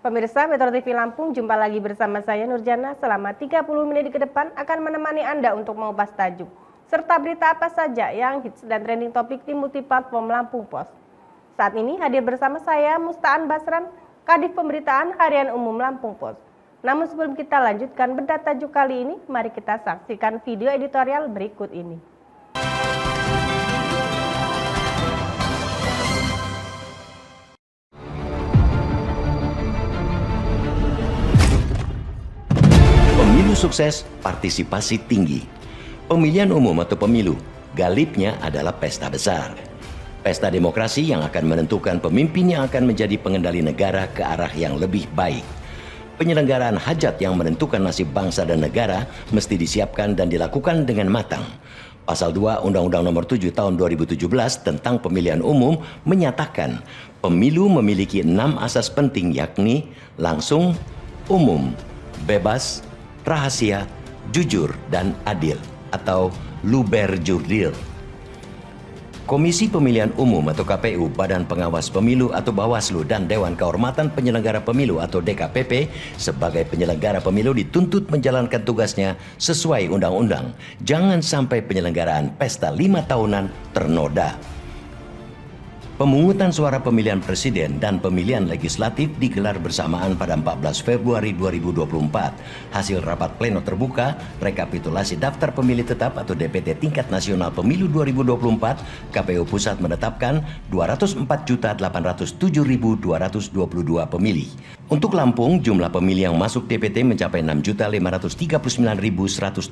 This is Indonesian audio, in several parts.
Pemirsa Metro TV Lampung, jumpa lagi bersama saya Nurjana. Selama 30 menit ke depan akan menemani Anda untuk mengupas tajuk serta berita apa saja yang hits dan trending topik di multiplatform Lampung Pos. Saat ini hadir bersama saya Mustaan Basran, Kadif Pemberitaan Harian Umum Lampung Pos. Namun sebelum kita lanjutkan bedah tajuk kali ini, mari kita saksikan video editorial berikut ini. Pemilu sukses, partisipasi tinggi. Pemilihan umum atau pemilu, galibnya adalah pesta besar. Pesta demokrasi yang akan menentukan pemimpin yang akan menjadi pengendali negara ke arah yang lebih baik. Penyelenggaraan hajat yang menentukan nasib bangsa dan negara mesti disiapkan dan dilakukan dengan matang. Pasal 2 Undang-Undang Nomor 7 Tahun 2017 tentang Pemilihan Umum menyatakan pemilu memiliki 6 asas penting, yakni langsung, umum, bebas, rahasia, jujur, dan adil atau luber jurdil. Komisi Pemilihan Umum atau KPU, Badan Pengawas Pemilu atau Bawaslu, dan Dewan Kehormatan Penyelenggara Pemilu atau DKPP sebagai penyelenggara pemilu dituntut menjalankan tugasnya sesuai undang-undang. Jangan sampai penyelenggaraan pesta 5 tahunan ternoda. Pemungutan suara pemilihan presiden dan pemilihan legislatif digelar bersamaan pada 14 Februari 2024. Hasil rapat pleno terbuka, rekapitulasi daftar pemilih tetap atau DPT tingkat nasional pemilu 2024, KPU Pusat menetapkan 204.807.222 pemilih. Untuk Lampung, jumlah pemilih yang masuk DPT mencapai 6.539.128.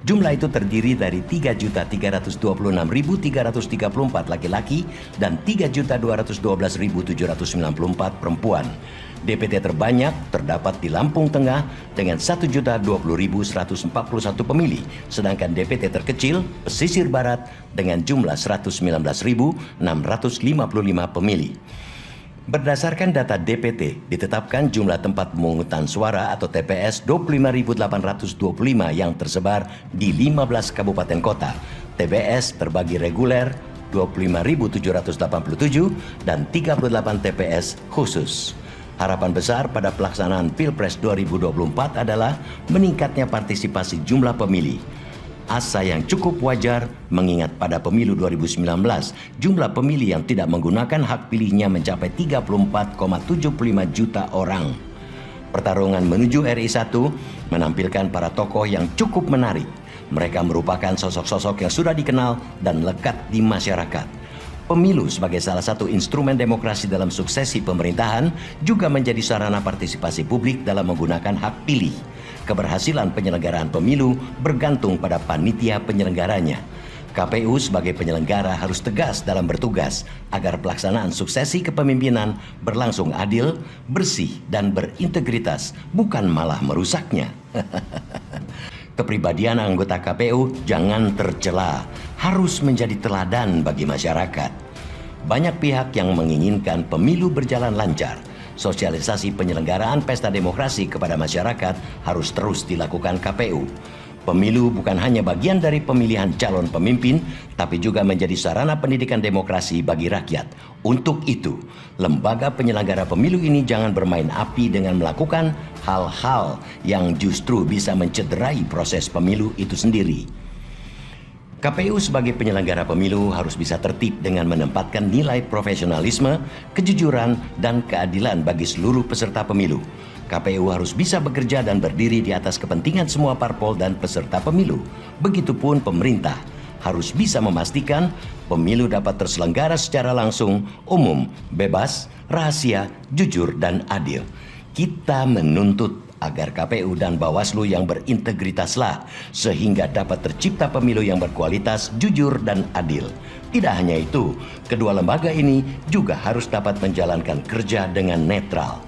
Jumlah itu terdiri dari 3.326.334 laki-laki dan 3.212.794 perempuan. DPT terbanyak terdapat di Lampung Tengah dengan 1.020.141 pemilih, sedangkan DPT terkecil pesisir barat dengan jumlah 119.655 pemilih. Berdasarkan data DPT, ditetapkan jumlah tempat pemungutan suara atau TPS 25.825 yang tersebar di 15 kabupaten kota. TPS terbagi reguler 25.787 dan 38 TPS khusus. Harapan besar pada pelaksanaan Pilpres 2024 adalah meningkatnya partisipasi jumlah pemilih. Asa yang cukup wajar mengingat pada pemilu 2019 jumlah pemilih yang tidak menggunakan hak pilihnya mencapai 34,75 juta orang. Pertarungan menuju RI 1 menampilkan para tokoh yang cukup menarik. Mereka merupakan sosok-sosok yang sudah dikenal dan lekat di masyarakat. Pemilu sebagai salah satu instrumen demokrasi dalam suksesi pemerintahan juga menjadi sarana partisipasi publik dalam menggunakan hak pilih. Keberhasilan penyelenggaraan pemilu bergantung pada panitia penyelenggaranya. KPU sebagai penyelenggara harus tegas dalam bertugas agar pelaksanaan suksesi kepemimpinan berlangsung adil, bersih, dan berintegritas, bukan malah merusaknya. Kepribadian anggota KPU jangan tercela, harus menjadi teladan bagi masyarakat. Banyak pihak yang menginginkan pemilu berjalan lancar. Sosialisasi penyelenggaraan pesta demokrasi kepada masyarakat harus terus dilakukan KPU. Pemilu bukan hanya bagian dari pemilihan calon pemimpin, tapi juga menjadi sarana pendidikan demokrasi bagi rakyat. Untuk itu, lembaga penyelenggara pemilu ini jangan bermain api dengan melakukan hal-hal yang justru bisa mencederai proses pemilu itu sendiri. KPU sebagai penyelenggara pemilu harus bisa tertib dengan menempatkan nilai profesionalisme, kejujuran, dan keadilan bagi seluruh peserta pemilu. KPU harus bisa bekerja dan berdiri di atas kepentingan semua parpol dan peserta pemilu. Begitupun pemerintah harus bisa memastikan pemilu dapat terselenggara secara langsung, umum, bebas, rahasia, jujur, dan adil. Kita menuntut agar KPU dan Bawaslu yang berintegritaslah sehingga dapat tercipta pemilu yang berkualitas, jujur, dan adil. Tidak hanya itu, kedua lembaga ini juga harus dapat menjalankan kerja dengan netral.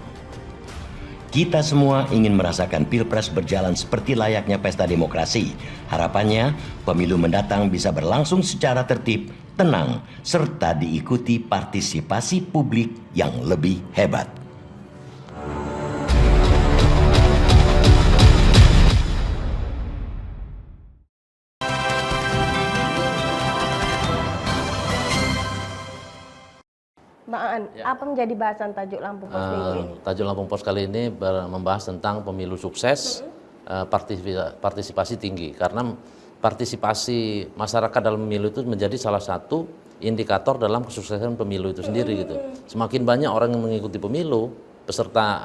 Kita semua ingin merasakan Pilpres berjalan seperti layaknya pesta demokrasi. Harapannya, pemilu mendatang bisa berlangsung secara tertib, tenang, serta diikuti partisipasi publik yang lebih hebat. Bang Aan, apa menjadi bahasan tajuk Lampung Pos minggu ini? Tajuk Lampung Pos kali ini membahas tentang pemilu sukses, partisipasi tinggi. Karena partisipasi masyarakat dalam pemilu itu menjadi salah satu indikator dalam kesuksesan pemilu itu sendiri gitu. Semakin banyak orang yang mengikuti pemilu, peserta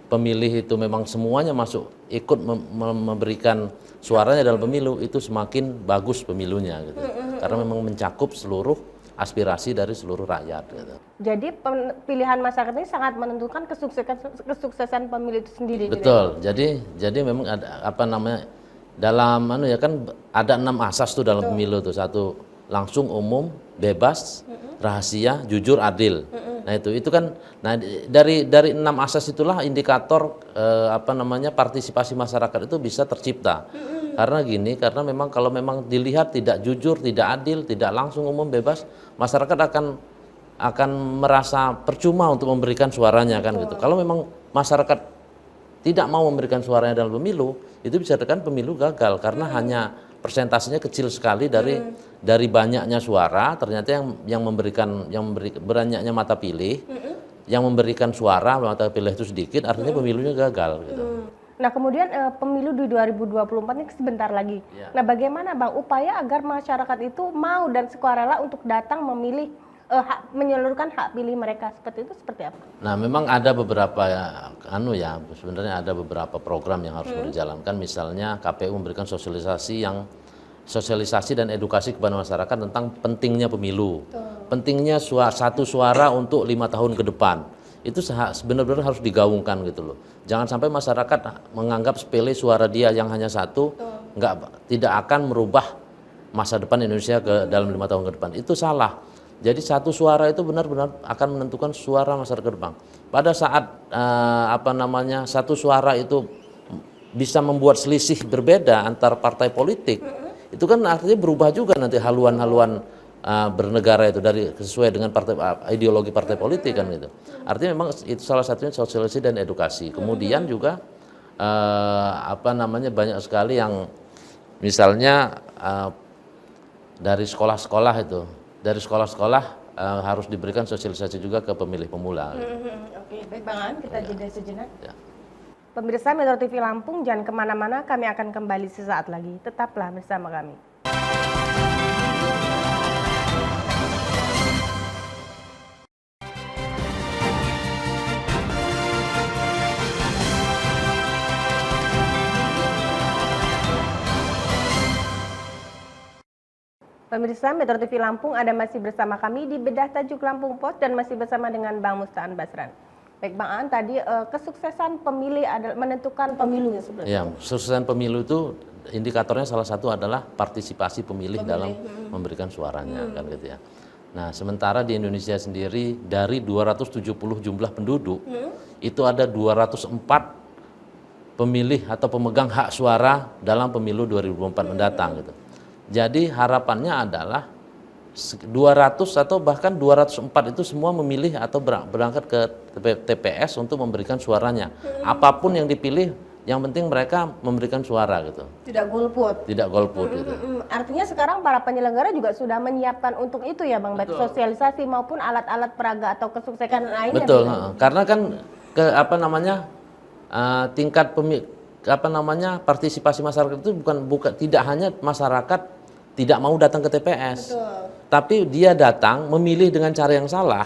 pemilih itu memang semuanya masuk ikut memberikan suaranya dalam pemilu, itu semakin bagus pemilunya gitu. Karena memang mencakup seluruh aspirasi dari seluruh rakyat gitu. Jadi pilihan masyarakat ini sangat menentukan kesuksesan pemilu itu sendiri. Betul. Gitu ya? Jadi memang ada dalam kan ada 6 asas tuh dalam pemilu tuh. Satu, langsung, umum, bebas, rahasia, jujur, adil. Nah itu kan dari 6 asas itulah indikator partisipasi masyarakat itu bisa tercipta. Karena memang kalau memang dilihat tidak jujur, tidak adil, tidak langsung, umum, bebas, masyarakat akan merasa percuma untuk memberikan suaranya kan gitu. Kalau memang masyarakat tidak mau memberikan suaranya dalam pemilu, itu bisa dikatakan pemilu gagal karena hanya persentasenya kecil sekali dari banyaknya suara. Ternyata yang banyaknya mata pilih, yang memberikan suara mata pilih itu sedikit, artinya pemilunya gagal gitu. Nah kemudian pemilu di 2024 ini sebentar lagi. Ya. Nah bagaimana Bang upaya agar masyarakat itu mau dan sukarela untuk datang memilih, menyalurkan hak pilih mereka seperti apa? Nah memang ada beberapa sebenarnya ada beberapa program yang harus dijalankan. Misalnya KPU memberikan sosialisasi dan edukasi kepada masyarakat tentang pentingnya pemilu, pentingnya satu suara untuk 5 tahun ke depan. Itu benar-benar harus digaungkan gitu loh. Jangan sampai masyarakat menganggap sepele suara dia yang hanya satu, tidak akan merubah masa depan Indonesia dalam 5 tahun ke depan. Itu salah. Jadi satu suara itu benar-benar akan menentukan suara masyarakat ke depan. Pada saat satu suara itu bisa membuat selisih berbeda antar partai politik, itu kan artinya berubah juga nanti haluan-haluan bernegara itu sesuai dengan ideologi partai politik kan gitu. Artinya memang itu salah satunya sosialisasi dan edukasi. Kemudian juga banyak sekali yang misalnya dari sekolah-sekolah harus diberikan sosialisasi juga ke pemilih pemula. Oke, baik Bang Aan, kita jeda sejenak. Ya. Pemirsa Metro TV Lampung, jangan kemana-mana, kami akan kembali sesaat lagi. Tetaplah bersama kami. Pemirsa Metro TV Lampung, Anda masih bersama kami di Bedah Tajuk Lampung Pos dan masih bersama dengan Bang Mustaan Basran. Baik Bang Aan, tadi kesuksesan pemilih adalah menentukan pemilunya sebenarnya. Ya, kesuksesan pemilu itu indikatornya salah satu adalah partisipasi pemilih dalam memberikan suaranya kan gitu ya. Nah, sementara di Indonesia sendiri dari 270 jumlah penduduk itu ada 204 pemilih atau pemegang hak suara dalam pemilu 2024 mendatang gitu. Jadi harapannya adalah 200 atau bahkan 204 itu semua memilih atau berangkat ke TPS untuk memberikan suaranya. Apapun yang dipilih, yang penting mereka memberikan suara gitu. Tidak golput. Tidak golput gitu. Artinya sekarang para penyelenggara juga sudah menyiapkan untuk itu ya Bang, baik sosialisasi maupun alat-alat peraga atau kesuksesan lainnya. Betul, karena kan tingkat partisipasi masyarakat itu bukan tidak hanya masyarakat tidak mau datang ke TPS. Betul. Tapi dia datang memilih dengan cara yang salah.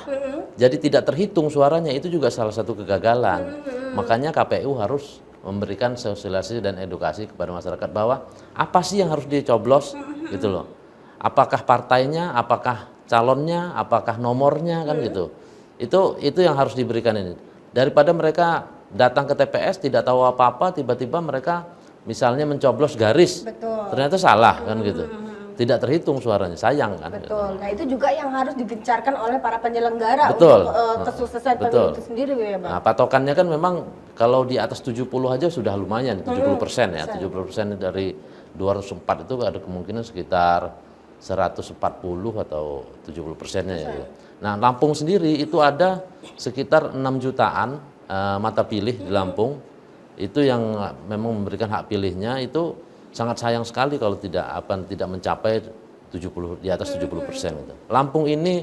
Jadi tidak terhitung suaranya, itu juga salah satu kegagalan. Makanya KPU harus memberikan sosialisasi dan edukasi kepada masyarakat bahwa apa sih yang harus dicoblos gitu loh. Apakah partainya, apakah calonnya, apakah nomornya kan gitu. Itu yang harus diberikan ini. Daripada mereka datang ke TPS tidak tahu apa-apa, tiba-tiba mereka misalnya mencoblos garis. Betul. Ternyata salah kan gitu. Tidak terhitung suaranya, sayang kan. Betul. Nah itu juga yang harus digencarkan oleh para penyelenggara. Betul. Untuk kesuksesan pemilu itu sendiri ya Bang. Nah, patokannya kan memang kalau di atas 70 aja sudah lumayan, 70% ya. 70% dari 204 itu ada kemungkinan sekitar 140 atau 70%-nya ya. Nah Lampung sendiri itu ada sekitar 6 jutaan mata pilih di Lampung. Itu yang memang memberikan hak pilihnya itu sangat sayang sekali kalau tidak mencapai di atas 70% gitu. Lampung ini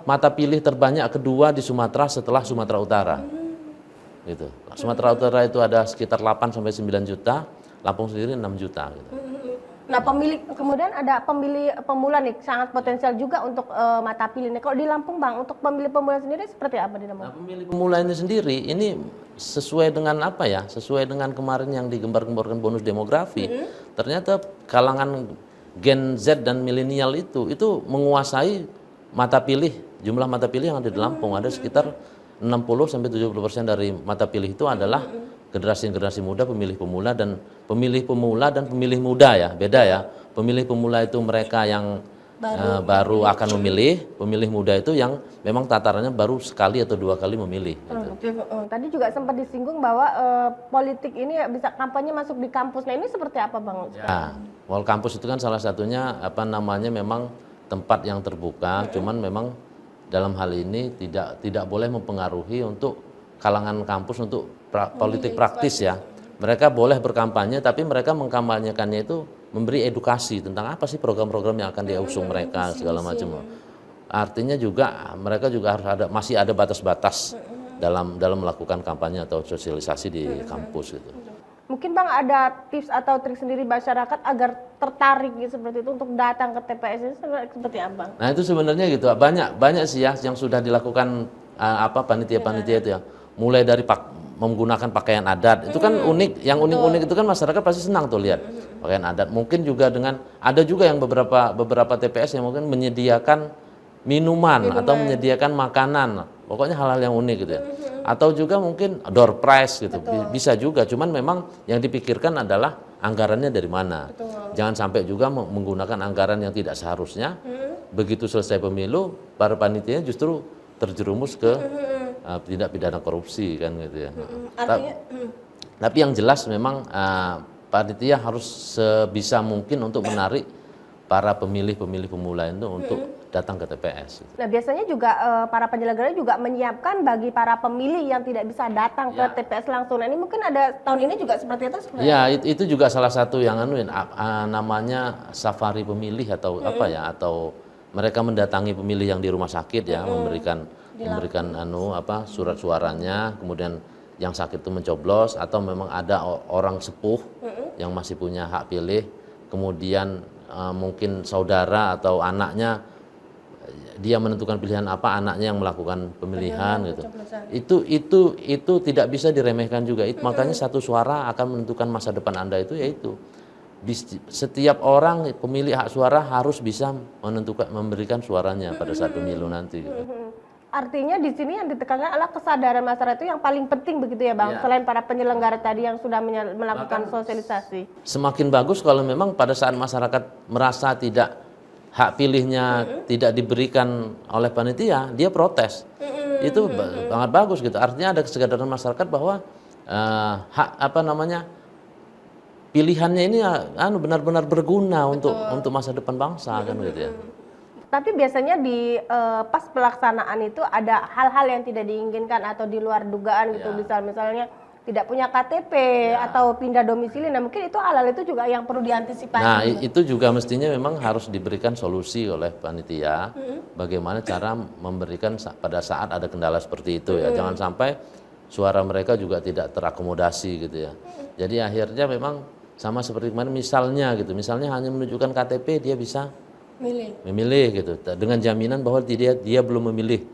mata pilih terbanyak kedua di Sumatera setelah Sumatera Utara. Gitu. Sumatera Utara itu ada sekitar 8 sampai 9 juta, Lampung sendiri 6 juta gitu. Nah, kemudian ada pemilih pemula nih sangat potensial juga untuk mata pilih nih. Kalau di Lampung Bang, untuk pemilih pemula sendiri seperti apa di Lampung? Nah, pemilih pemula ini sendiri ini sesuai dengan apa ya? Sesuai dengan kemarin yang digembar-gemborkan bonus demografi. Ternyata kalangan Gen Z dan milenial itu menguasai mata pilih, jumlah mata pilih yang ada di Lampung. Ada sekitar 60 sampai 70% dari mata pilih itu adalah generasi muda, pemilih pemula dan pemilih muda ya, beda ya. Pemilih pemula itu mereka yang baru akan memilih, pemilih muda itu yang memang tatarannya baru sekali atau 2 kali memilih. Gitu. Tadi juga sempat disinggung bahwa politik ini bisa kampanye masuk di kampus. Nah, ini seperti apa Bang? Ya, mall kampus itu kan salah satunya memang tempat yang terbuka, cuman memang dalam hal ini tidak boleh mempengaruhi untuk kalangan kampus untuk politik praktis ya. Mereka boleh berkampanye, tapi mereka mengkampanyekannya itu memberi edukasi tentang apa sih program-program yang akan diusung mereka segala macam. Artinya juga mereka juga harus masih ada batas-batas dalam melakukan kampanye atau sosialisasi di kampus gitu. Mungkin Bang ada tips atau trik sendiri masyarakat agar tertarik gitu seperti itu untuk datang ke TPS ini seperti apa? Nah, itu sebenarnya gitu. Banyak sih ya yang sudah dilakukan panitia-panitia itu ya. Mulai dari menggunakan pakaian adat. Itu kan unik, yang unik-unik itu kan masyarakat pasti senang tuh lihat. Pakaian adat. Mungkin juga ada juga yang beberapa TPS yang mungkin menyediakan minuman atau menyediakan makanan. Pokoknya hal-hal yang unik gitu ya. Atau juga mungkin door prize gitu. Bisa juga, cuman memang yang dipikirkan adalah anggarannya dari mana. Jangan sampai juga menggunakan anggaran yang tidak seharusnya. Begitu selesai pemilu, para panitia justru terjerumus ke tindak pidana korupsi kan gitu ya. Tapi yang jelas memang panitia harus sebisa mungkin untuk menarik para pemilih pemula itu untuk datang ke TPS. Nah, biasanya juga para penyelenggara juga menyiapkan bagi para pemilih yang tidak bisa datang ke TPS langsung. Nah, ini mungkin ada tahun ini juga seperti itu sebenarnya. Ya, itu juga salah satu yang namanya safari pemilih atau atau mereka mendatangi pemilih yang di rumah sakit ya, memberikan surat suaranya, kemudian yang sakit itu mencoblos, atau memang ada orang sepuh yang masih punya hak pilih, kemudian mungkin saudara atau anaknya dia menentukan pilihan apa, anaknya yang melakukan pemilihan gitu. Itu tidak bisa diremehkan juga. Makanya satu suara akan menentukan masa depan Anda yaitu setiap orang pemilih hak suara harus bisa memberikan suaranya pada saat pemilu nanti gitu. Artinya di sini yang ditekankan adalah kesadaran masyarakat itu yang paling penting begitu ya Bang, selain para penyelenggara tadi yang sudah melakukan sosialisasi. Semakin bagus kalau memang pada saat masyarakat merasa hak pilihnya tidak diberikan oleh panitia, dia protes. Itu sangat bagus gitu. Artinya ada kesadaran masyarakat bahwa pilihannya ini benar-benar berguna untuk masa depan bangsa kan gitu ya. Tapi biasanya di pas pelaksanaan itu ada hal-hal yang tidak diinginkan atau di luar dugaan gitu, misalnya tidak punya KTP atau pindah domisili. Nah, mungkin itu hal-hal itu juga yang perlu diantisipasi. Nah, itu juga mestinya memang harus diberikan solusi oleh panitia. Bagaimana cara memberikan pada saat ada kendala seperti itu ya. Jangan sampai suara mereka juga tidak terakomodasi gitu ya. Jadi akhirnya memang sama seperti kemarin misalnya hanya menunjukkan KTP dia bisa memilih gitu, dengan jaminan bahwa dia belum memilih,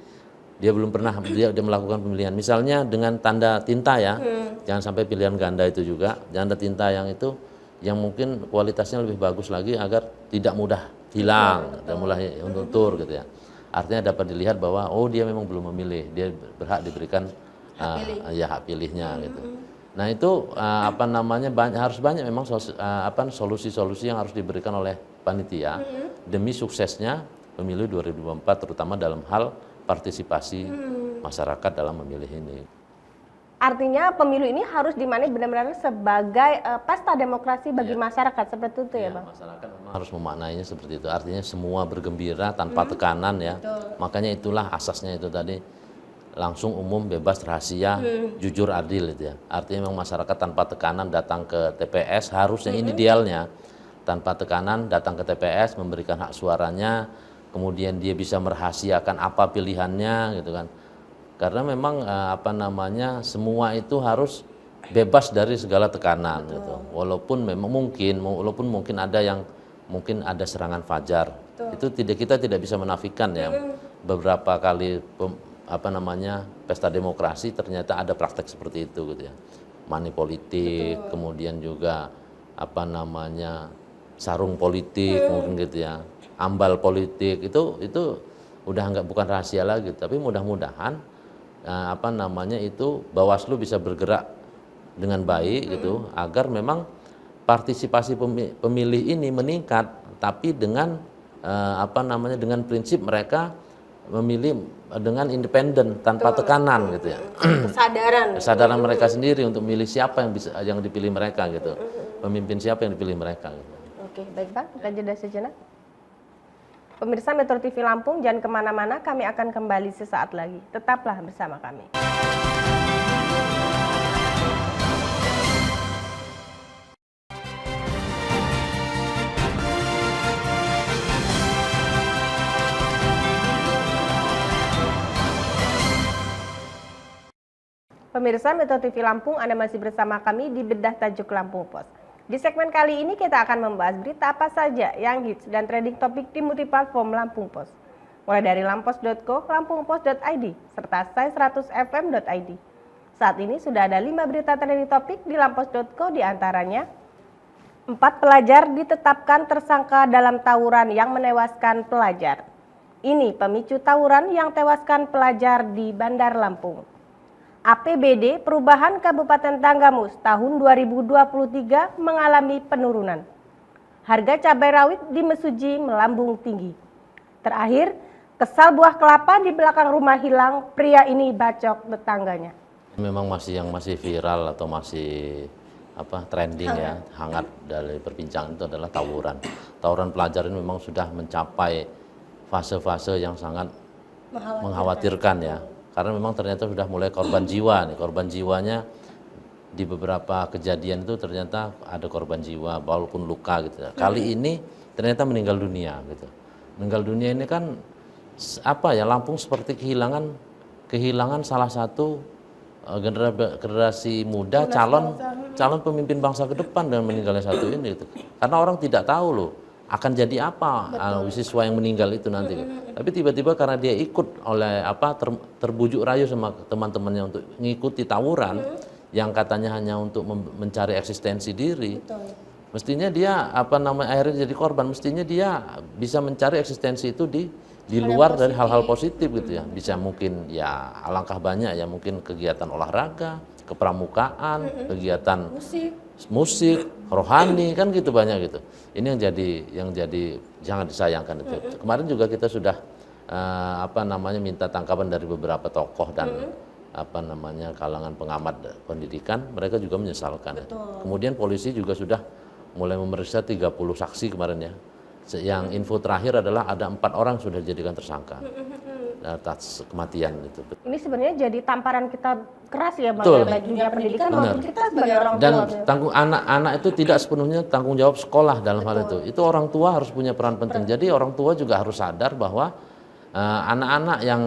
dia belum pernah dia melakukan pemilihan. Misalnya dengan tanda tinta ya, jangan sampai pilihan ganda itu juga, tanda tinta yang mungkin kualitasnya lebih bagus lagi agar tidak mudah hilang dan mulai luntur gitu ya. Artinya dapat dilihat bahwa dia memang belum memilih, dia berhak diberikan hak pilihnya gitu. Nah itu harus banyak memang solusi-solusi yang harus diberikan oleh panitia demi suksesnya pemilu 2024 terutama dalam hal partisipasi masyarakat dalam memilih ini. Artinya pemilu ini harus dimaknai benar-benar sebagai pesta demokrasi bagi masyarakat seperti itu ya Bang? Masyarakat memang harus memaknainya seperti itu. Artinya semua bergembira tanpa tekanan ya. Makanya itulah asasnya itu tadi, langsung, umum, bebas, rahasia, jujur, adil itu ya. Artinya memang masyarakat tanpa tekanan datang ke TPS harusnya ini idealnya. Tanpa tekanan datang ke TPS, memberikan hak suaranya, kemudian dia bisa merahasiakan apa pilihannya gitu kan. Karena memang semua itu harus bebas dari segala tekanan gitu. Walaupun mungkin ada serangan fajar. Itu kita tidak bisa menafikan ya. Beberapa kali pesta demokrasi ternyata ada praktek seperti itu gitu ya. Money politik, kemudian juga sarung politik mungkin gitu ya. Ambal politik itu udah bukan rahasia lagi, tapi mudah-mudahan Bawaslu bisa bergerak dengan baik gitu agar memang partisipasi pemilih ini meningkat, tapi dengan dengan prinsip mereka memilih dengan independen tanpa tekanan gitu ya. Kesadaran mereka sendiri untuk memilih siapa yang dipilih mereka gitu. Pemimpin siapa yang dipilih mereka gitu. Oke, baik Pak, kita jeda sejenak. Pemirsa Metro TV Lampung, jangan kemana-mana, kami akan kembali sesaat lagi. Tetaplah bersama kami. Pemirsa Metro TV Lampung, Anda masih bersama kami di Bedah Tajuk Lampung Pos. Di segmen kali ini kita akan membahas berita apa saja yang hits dan trending topik di multiplatform Lampung Pos. Mulai dari lampos.co, lampungpos.id, serta sai100fm.id. Saat ini sudah ada 5 berita trending topik di lampos.co, diantaranya 4 pelajar ditetapkan tersangka dalam tawuran yang menewaskan pelajar. Ini pemicu tawuran yang tewaskan pelajar di Bandar Lampung. APBD Perubahan Kabupaten Tanggamus tahun 2023 mengalami penurunan. Harga cabai rawit di Mesuji melambung tinggi. Terakhir, kesal buah kelapa di belakang rumah hilang, pria ini bacok tetangganya. Memang masih viral atau masih trending ya, hangat dari perbincangan itu adalah tawuran. Tawuran pelajar ini memang sudah mencapai fase-fase yang sangat mengkhawatirkan ya. Karena memang ternyata sudah mulai korban jiwa nih. Korban jiwanya di beberapa kejadian itu ternyata ada korban jiwa walaupun luka gitu. Kali ini ternyata meninggal dunia gitu. Meninggal dunia ini kan Lampung seperti kehilangan salah satu generasi muda calon pemimpin bangsa ke depan dengan meninggalnya satu ini gitu. Karena orang tidak tahu loh akan jadi apa siswa yang meninggal itu nanti. Tapi tiba-tiba karena dia ikut oleh terbujuk rayu sama teman-temannya untuk mengikuti tawuran yang katanya hanya untuk mencari eksistensi diri. Mestinya dia akhirnya jadi korban, mestinya dia bisa mencari eksistensi itu di luar dari hal-hal positif gitu ya. Bisa mungkin ya alangkah banyak ya, mungkin kegiatan olahraga, kepramukaan, kegiatan musik, rohani kan gitu banyak gitu. Ini yang jadi jangan disayangkan itu. Kemarin juga kita sudah minta tangkapan dari beberapa tokoh dan kalangan pengamat pendidikan, mereka juga menyesalkan. Kemudian polisi juga sudah mulai memeriksa 30 saksi kemarin ya. Yang info terakhir adalah ada 4 orang sudah dijadikan tersangka atas kematian itu. Ini sebenarnya jadi tamparan kita keras ya Bang, baik dunia pendidikan maupun kita sebagai orang tua. Dan tanggung anak-anak itu tidak sepenuhnya tanggung jawab sekolah dalam hal itu. Itu orang tua harus punya peran penting. Jadi orang tua juga harus sadar bahwa anak-anak yang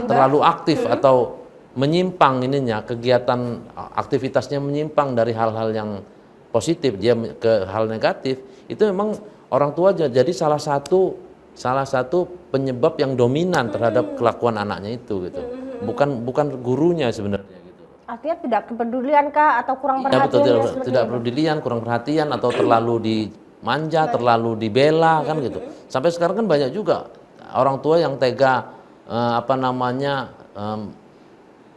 terlalu aktif atau menyimpang kegiatan aktivitasnya menyimpang dari hal-hal yang positif dia ke hal negatif, itu memang orang tua jadi salah satu penyebab yang dominan terhadap kelakuan anaknya itu gitu. Bukan gurunya sebenarnya gitu. Artinya tidak kepedulian kah atau kurang perhatian? Tidak pedulian, kurang perhatian atau terlalu dimanja, terlalu dibela kan gitu. Sampai sekarang kan banyak juga orang tua yang tega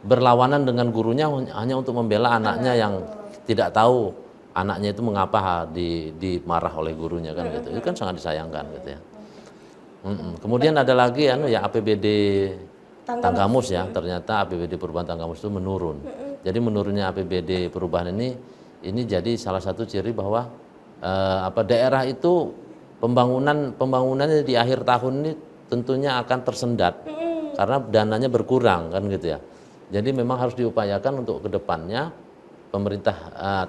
berlawanan dengan gurunya hanya untuk membela anaknya yang tidak tahu anaknya itu mengapa dimarah oleh gurunya kan gitu. Itu kan sangat disayangkan gitu ya. Kemudian ada lagi APBD Tanggamus ya, ternyata APBD perubahan Tanggamus itu menurun. Jadi menurunnya APBD perubahan ini jadi salah satu ciri bahwa daerah itu pembangunannya di akhir tahun ini tentunya akan tersendat karena dananya berkurang kan gitu ya. Jadi memang harus diupayakan untuk kedepannya pemerintah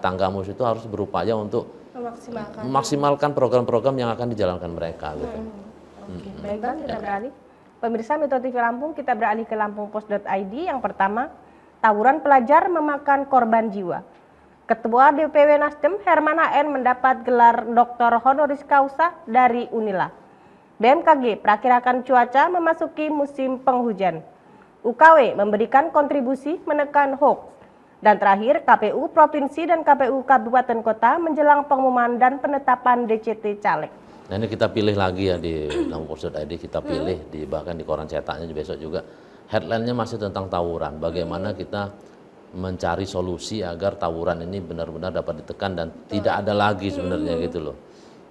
Tanggamus itu harus berupaya untuk memaksimalkan program-program yang akan dijalankan mereka gitu. Oke, baik Bang, kita beralih. Pemirsa Metro TV Lampung, kita beralih ke lampungpos.id. Yang pertama, tawuran pelajar memakan korban jiwa. Ketua DPW Nasdem Herman HN mendapat gelar Dr. Honoris Causa dari Unila. BMKG perakirakan cuaca memasuki musim penghujan. UKW memberikan kontribusi menekan hoax. Dan terakhir, KPU Provinsi dan KPU Kabupaten Kota menjelang pengumuman dan penetapan DCT caleg. Nah ini kita pilih lagi ya di lampungpos.id, kita pilih bahkan di koran cetaknya besok juga. Headline-nya masih tentang tawuran, bagaimana kita mencari solusi agar tawuran ini benar-benar dapat ditekan dan tidak ada lagi sebenarnya gitu loh.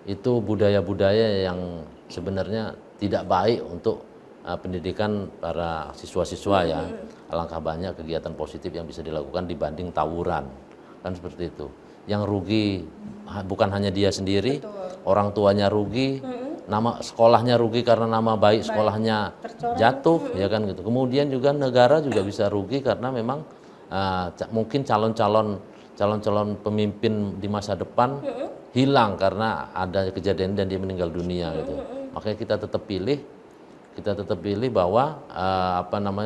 Itu budaya-budaya yang sebenarnya tidak baik untuk pendidikan para siswa-siswa ya. Alangkah banyak kegiatan positif yang bisa dilakukan dibanding tawuran. Kan seperti itu. Yang rugi bukan hanya dia sendiri, orang tuanya rugi, nama sekolahnya rugi karena nama baik sekolahnya jatuh ya kan gitu. Kemudian juga negara juga bisa rugi karena memang mungkin calon-calon pemimpin di masa depan hilang karena ada kejadian dan dia meninggal dunia gitu. Makanya kita tetap pilih bahwa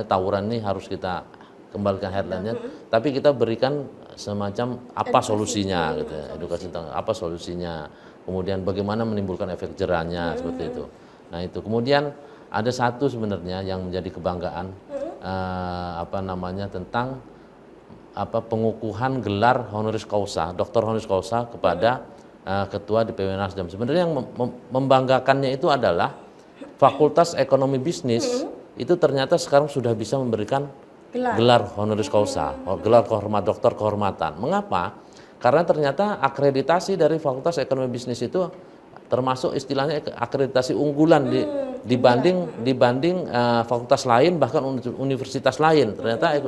tawuran ini harus kita kembalikan headline-nya, tapi kita berikan semacam apa solusinya gitu ya, edukasi tentang apa solusinya, kemudian bagaimana menimbulkan efek jerahnya seperti itu. Nah itu kemudian ada satu sebenarnya yang menjadi kebanggaan tentang pengukuhan gelar honoris causa, Dr. honoris causa kepada Ketua DPW Nasdem. Sebenarnya yang membanggakannya itu adalah Fakultas Ekonomi Bisnis itu ternyata sekarang sudah bisa memberikan gelar honoris causa, gelar doktor kehormatan. Mengapa? Karena ternyata akreditasi dari Fakultas Ekonomi Bisnis itu termasuk istilahnya akreditasi unggulan dibanding fakultas lain, bahkan universitas lain. Ternyata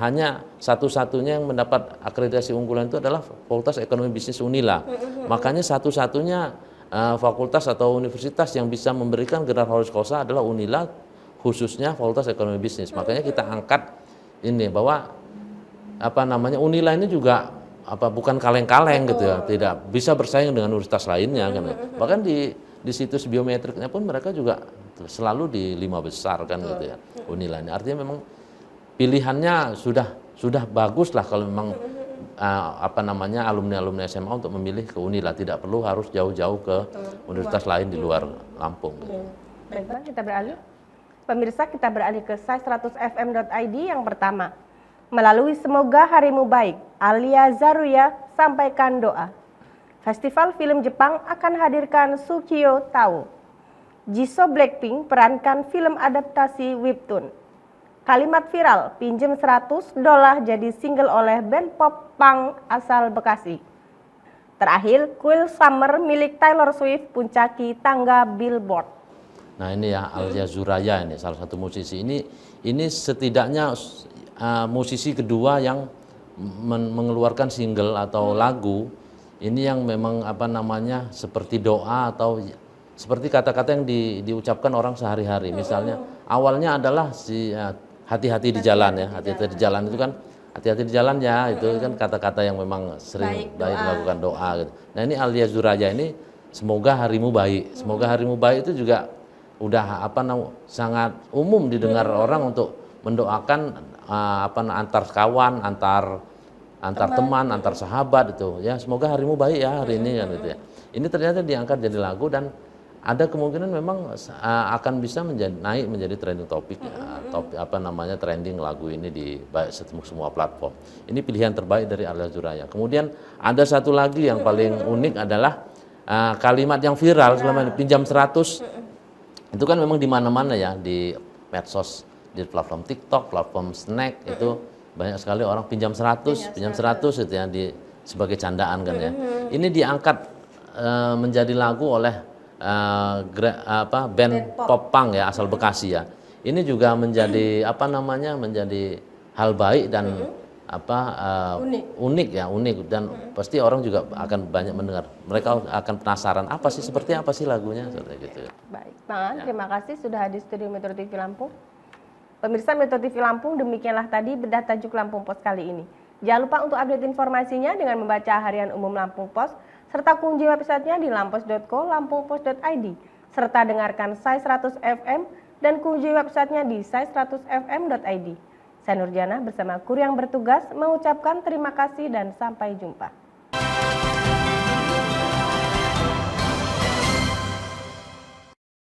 hanya satu-satunya yang mendapat akreditasi unggulan itu adalah Fakultas Ekonomi Bisnis Unila. Makanya satu-satunya fakultas atau universitas yang bisa memberikan gelar honoris causa adalah Unila, khususnya Fakultas Ekonomi Bisnis. Makanya kita angkat ini bahwa Unila ini juga bukan kaleng-kaleng gitu ya, tidak bisa bersaing dengan universitas lainnya kan. Bahkan di situs biometriknya pun mereka juga selalu di 5 besar kan gitu ya, Unila ini. Artinya memang pilihannya sudah bagus lah kalau memang alumni SMA untuk memilih ke Unila, tidak perlu harus jauh-jauh ke universitas lain di luar Lampung. Baiklah, kita beralih. Pemirsa, kita beralih ke sai100fm.id. Yang pertama, melalui semoga harimu baik, Alia Zaruya sampaikan doa. Festival film Jepang akan hadirkan Tsukio Tao. Jisoo Blackpink perankan film adaptasi webtoon. Kalimat viral, pinjem $100 jadi single oleh band pop punk asal Bekasi. Terakhir, Cool Summer milik Taylor Swift puncaki tangga Billboard. Nah ini ya Alia Zuraya ini salah satu musisi ini setidaknya musisi kedua yang mengeluarkan single atau lagu ini yang memang seperti doa atau seperti kata-kata yang diucapkan orang sehari-hari. Misalnya awalnya adalah hati-hati di jalan ya, hati-hati di jalan itu kan hati-hati di jalan ya, itu kan kata-kata yang memang sering baik melakukan doa gitu. Nah ini Alia Zuraya ini semoga harimu baik. Semoga harimu baik itu juga udah sangat umum didengar orang untuk mendoakan antar kawan, antar teman, antar sahabat itu ya, semoga harimu baik ya hari ini kan gitu ya. Ini ternyata diangkat jadi lagu dan ada kemungkinan memang akan bisa naik menjadi trending topik trending lagu ini di semua platform. Ini pilihan terbaik dari Alia Zuraya. Kemudian ada satu lagi yang paling unik adalah kalimat yang viral selama ini, pinjam 100. Itu kan memang di mana-mana ya, di medsos, di platform TikTok, platform Snack itu banyak sekali orang pinjam 100 itu ya sebagai candaan kan ya. Ini diangkat menjadi lagu oleh band pop punk ya asal Bekasi ya. Ini juga menjadi menjadi hal baik dan unik dan pasti orang juga akan banyak mendengar. Mereka akan penasaran seperti apa sih lagunya gitu. Baik, Bang, terima kasih sudah hadir di studio Metro TV Lampung. Pemirsa Metro TV Lampung, demikianlah tadi bedah tajuk Lampung Pos kali ini. Jangan lupa untuk update informasinya dengan membaca Harian Umum Lampung Pos serta kunjungi websitenya di lampos.co, lampungpos.id, serta dengarkan Sai 100 FM dan kunjungi websitenya di sai100fm.id. Saya Nurjana bersama kru yang bertugas mengucapkan terima kasih dan sampai jumpa.